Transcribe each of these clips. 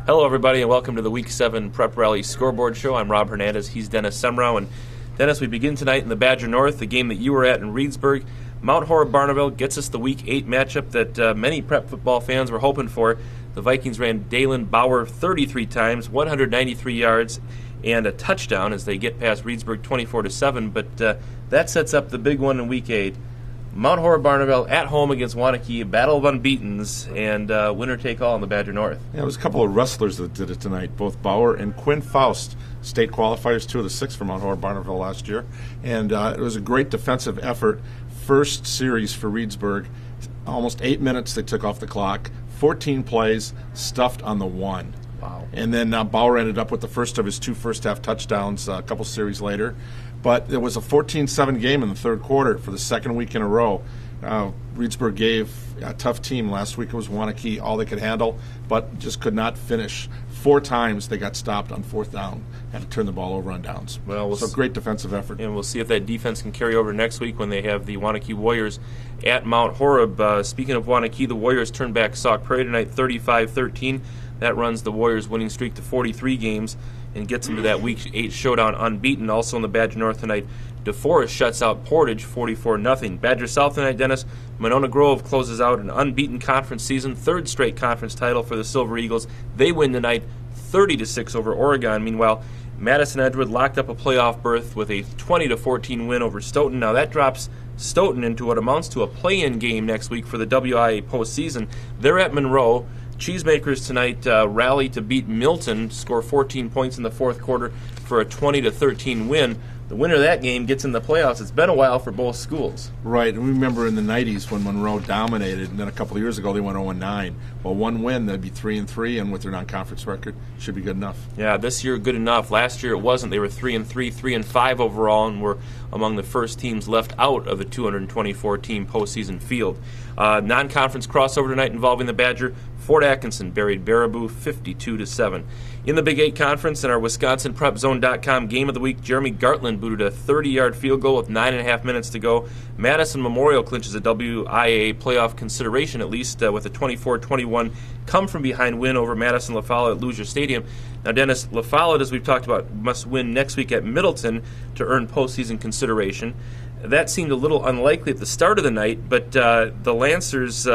Hello, everybody, and welcome to the Week 7 Prep Rally Scoreboard Show. I'm Rob Hernandez. He's Dennis Semrau. And Dennis, we begin tonight in the Badger North, the game that you were at in Reedsburg. Mount Horeb-Barneville gets us the Week 8 matchup that many prep football fans were hoping for. The Vikings ran Dalen Bauer 33 times, 193 yards, and a touchdown as they get past Reedsburg 24-7. But that sets up the big one in Week 8. Mount Horeb-Barneville at home against Waunakee, a battle of unbeatens, and winner take all in the Badger North. Yeah, it was a couple of wrestlers that did it tonight, both Bauer and Quinn Faust, state qualifiers, 2 of the 6 for Mount Horeb-Barneville last year. And it was a great defensive effort. First series for Reedsburg, almost 8 minutes they took off the clock, 14 plays, stuffed on the 1. Wow. And then Bauer ended up with the first of his 2 first-half touchdowns a couple series later. But it was a 14-7 game in the third quarter for the second week in a row. Reedsburg gave a tough team. Last week it was Waunakee, all they could handle, but just could not finish. 4 times they got stopped on 4th down, had to turn the ball over on downs. So great defensive effort. And we'll see if that defense can carry over next week when they have the Waunakee Warriors at Mount Horeb. Speaking of Waunakee, the Warriors turned back Sauk Prairie tonight 35-13. That runs the Warriors' winning streak to 43 games and gets them to that Week 8 showdown unbeaten. Also in the Badger North tonight, DeForest shuts out Portage 44-0. Badger South tonight, Dennis, Monona Grove closes out an unbeaten conference season, 3rd straight conference title for the Silver Eagles. They win tonight 30-6 over Oregon. Meanwhile, Madison Edgewood locked up a playoff berth with a 20-14 win over Stoughton. Now that drops Stoughton into what amounts to a play-in game next week for the WIA postseason. They're at Monroe. Cheesemakers tonight rally to beat Milton, score 14 points in the fourth quarter for a 20-13 win. The winner of that game gets in the playoffs. It's been a while for both schools. Right, and we remember in the 90s when Monroe dominated, and then a couple of years ago they went 0-9. Well, one win, they'd be 3-3, and with their non-conference record, should be good enough. Yeah, this year good enough. Last year it wasn't. They were 3-3, 3-5 overall, and were among the first teams left out of the 224-team postseason field. Non-conference crossover tonight involving the Badger. Fort Atkinson buried Baraboo 52-7. In the Big 8 Conference, in our WisconsinPrepZone.com Game of the Week, Jeremy Gartland booted a 30-yard field goal with 9.5 minutes to go. Madison Memorial clinches a WIA playoff consideration, at least, with a 24-21 come-from-behind win over Madison La Follette at Lucia Stadium. Now, Dennis, La Follette, as we've talked about, must win next week at Middleton to earn postseason consideration. That seemed a little unlikely at the start of the night, but the Lancers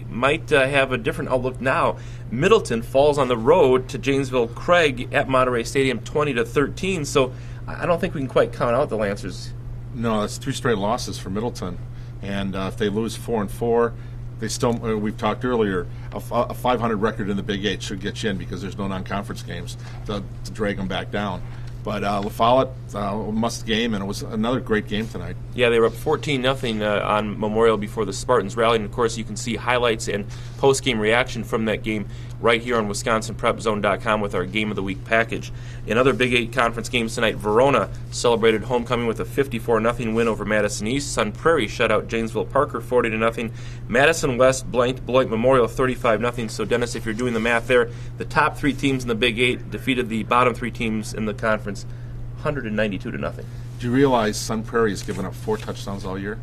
might have a different outlook now. Middleton falls on the road to Janesville Craig at Monterey Stadium 20-13, so I don't think we can quite count out the Lancers. No, that's 3 straight losses for Middleton, and if they lose 4-4, they still, we've talked earlier, a 500 record in the Big 8 should get you in because there's no non-conference games to drag them back down. But La Follette, must game, and it was another great game tonight. Yeah, they were up 14-0 on Memorial before the Spartans rallied. And, of course, you can see highlights and post-game reaction from that game right here on WisconsinPrepZone.com with our Game of the Week package. In other Big 8 conference games tonight, Verona celebrated homecoming with a 54-0 win over Madison East. Sun Prairie shut out Janesville Parker 40-0. Madison West blanked Beloit Memorial 35-0. So, Dennis, if you're doing the math there, the top 3 teams in the Big 8 defeated the bottom 3 teams in the conference 192-0. Do you realize Sun Prairie has given up 4 touchdowns all year?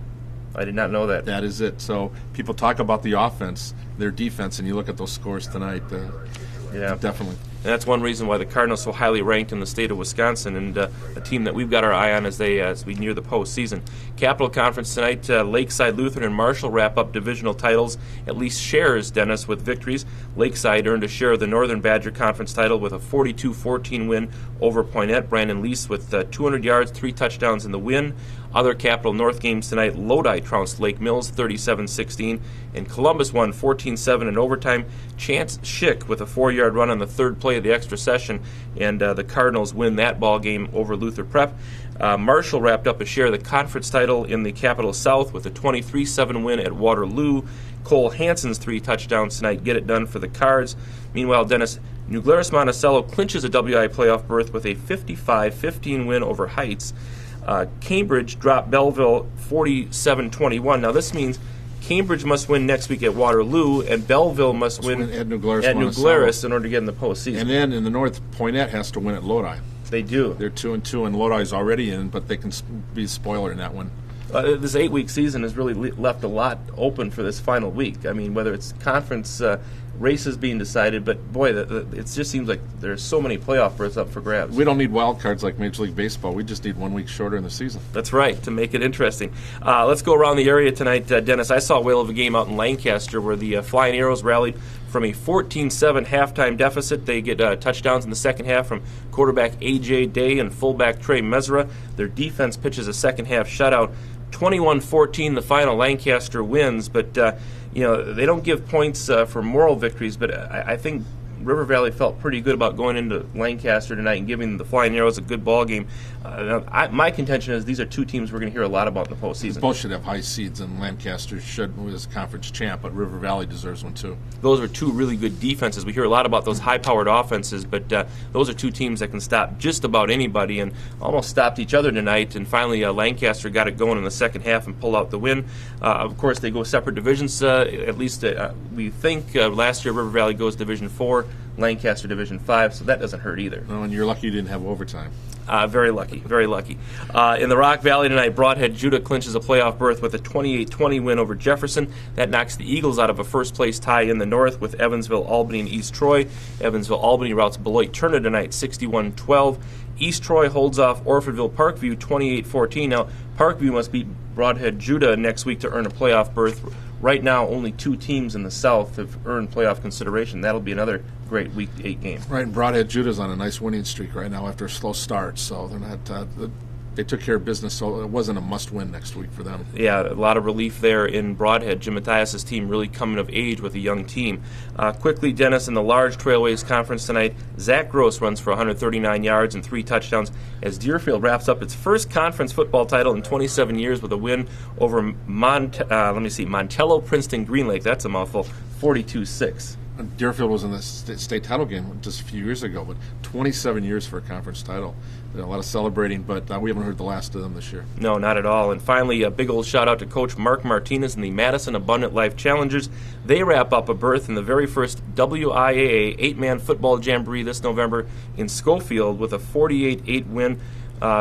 I did not know that. That is it. So people talk about the offense, their defense, and you look at those scores tonight. Yeah, definitely. And that's one reason why the Cardinals are so highly ranked in the state of Wisconsin, and a team that we've got our eye on as we near the postseason. Capital Conference tonight, Lakeside Lutheran and Marshall wrap up divisional titles, at least shares, Dennis, with victories. Lakeside earned a share of the Northern Badger Conference title with a 42-14 win over Poinette. Brandon Lease with 200 yards, 3 touchdowns in the win. Other Capital North games tonight, Lodi trounced Lake Mills 37-16, and Columbus won 14-7 in overtime. Chance Schick with a 4-yard run on the 3rd play of the extra session, and the Cardinals win that ball game over Luther Prep. Marshall wrapped up a share of the conference title in the Capital South with a 23-7 win at Waterloo. Cole Hansen's 3 touchdowns tonight get it done for the Cards. Meanwhile, Dennis, New Glarus Monticello clinches a WI playoff berth with a 55-15 win over Heights. Cambridge dropped Belleville 47-21. Now this means Cambridge must win next week at Waterloo, and Belleville must win at New Glarus in order to get in the postseason. And then in the North, Poinette has to win at Lodi. They do. They're 2-2, and Lodi's already in, but they can be a spoiler in that one. This 8-week season has really left a lot open for this final week. I mean, whether it's conference races being decided, but boy, it just seems like there's so many playoff berths up for grabs. We don't need wild cards like Major League Baseball. We just need 1 week shorter in the season. That's right, to make it interesting. Let's go around the area tonight. Dennis, I saw a whale of a game out in Lancaster where the Flying Arrows rallied from a 14-7 halftime deficit. They get touchdowns in the second half from quarterback A.J. Day and fullback Trey Mesra. Their defense pitches a second-half shutout. 21-14, the final. Lancaster wins, but they don't give points for moral victories, but I think River Valley felt pretty good about going into Lancaster tonight and giving the Flying Arrows a good ball game. My contention is these are two teams we're going to hear a lot about in the postseason. Both should have high seeds, and Lancaster should was conference champ, but River Valley deserves one too. Those are two really good defenses. We hear a lot about those high-powered offenses, but those are two teams that can stop just about anybody and almost stopped each other tonight. And finally, Lancaster got it going in the second half and pulled out the win. Of course, they go separate divisions. At least we think last year River Valley goes Division 4. Lancaster Division 5, so that doesn't hurt either. Oh, and you're lucky you didn't have overtime. Very lucky, very lucky. In the Rock Valley tonight, Broadhead Judah clinches a playoff berth with a 28-20 win over Jefferson. That knocks the Eagles out of a first-place tie in the North with Evansville, Albany, and East Troy. Evansville, Albany routes Beloit Turner tonight, 61-12. East Troy holds off Orfordville Parkview, 28-14. Now, Parkview must beat Broadhead Judah next week to earn a playoff berth. Right now, only two teams in the South have earned playoff consideration. That'll be another great Week 8 game. Right, and Broadhead Judah's on a nice winning streak right now after a slow start, so they're not. They took care of business, so it wasn't a must-win next week for them. Yeah, a lot of relief there in Broadhead. Jim Mathias' team really coming of age with a young team. Quickly, Dennis, in the large Trailways Conference tonight, Zach Gross runs for 139 yards and 3 touchdowns as Deerfield wraps up its first conference football title in 27 years with a win over Montello Princeton Green Lake. That's a mouthful, 42-6. Deerfield was in the state title game just a few years ago, but 27 years for a conference title. A lot of celebrating, but we haven't heard the last of them this year. No, not at all. And finally, a big old shout-out to Coach Mark Martinez and the Madison Abundant Life Challengers. They wrap up a berth in the very first WIAA 8-man football jamboree this November in Schofield with a 48-8 win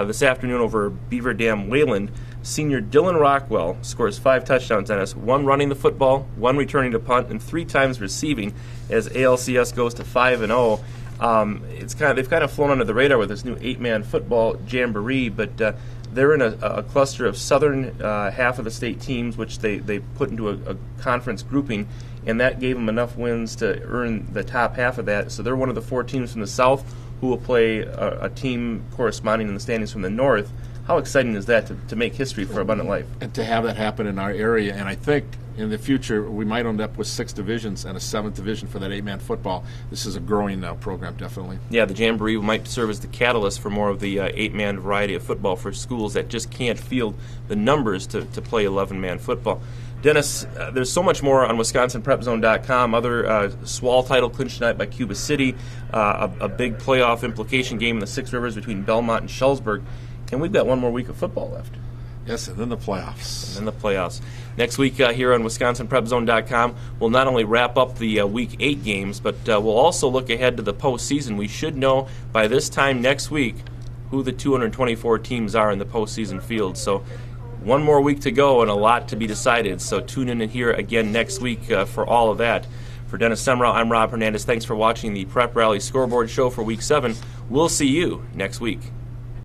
this afternoon over Beaver Dam Wayland. Senior Dylan Rockwell scores 5 touchdowns on us, 1 running the football, 1 returning to punt, and 3 times receiving as ALCS goes to 5-0. They've kind of flown under the radar with this new 8-man football jamboree, but they're in a cluster of southern half of the state teams, which they put into a conference grouping, and that gave them enough wins to earn the top half of that. So they're one of the 4 teams from the south who will play a team corresponding in the standings from the north. How exciting is that to make history for Abundant Life? And to have that happen in our area, and I think in the future we might end up with 6 divisions and a 7th division for that 8-man football. This is a growing program, definitely. Yeah, the Jamboree might serve as the catalyst for more of the 8-man variety of football for schools that just can't field the numbers to play 11-man football. Dennis, there's so much more on WisconsinPrepZone.com. Other SWAL title clinched tonight by Cuba City, a big playoff implication game in the 6 Rivers between Belmont and Shullsburg. And we've got one more week of football left. Yes, and then the playoffs. Next week here on WisconsinPrepZone.com, we'll not only wrap up the Week 8 games, but we'll also look ahead to the postseason. We should know by this time next week who the 224 teams are in the postseason field. So one more week to go and a lot to be decided. So tune in and hear again next week for all of that. For Dennis Semrau, I'm Rob Hernandez. Thanks for watching the Prep Rally Scoreboard Show for Week 7. We'll see you next week.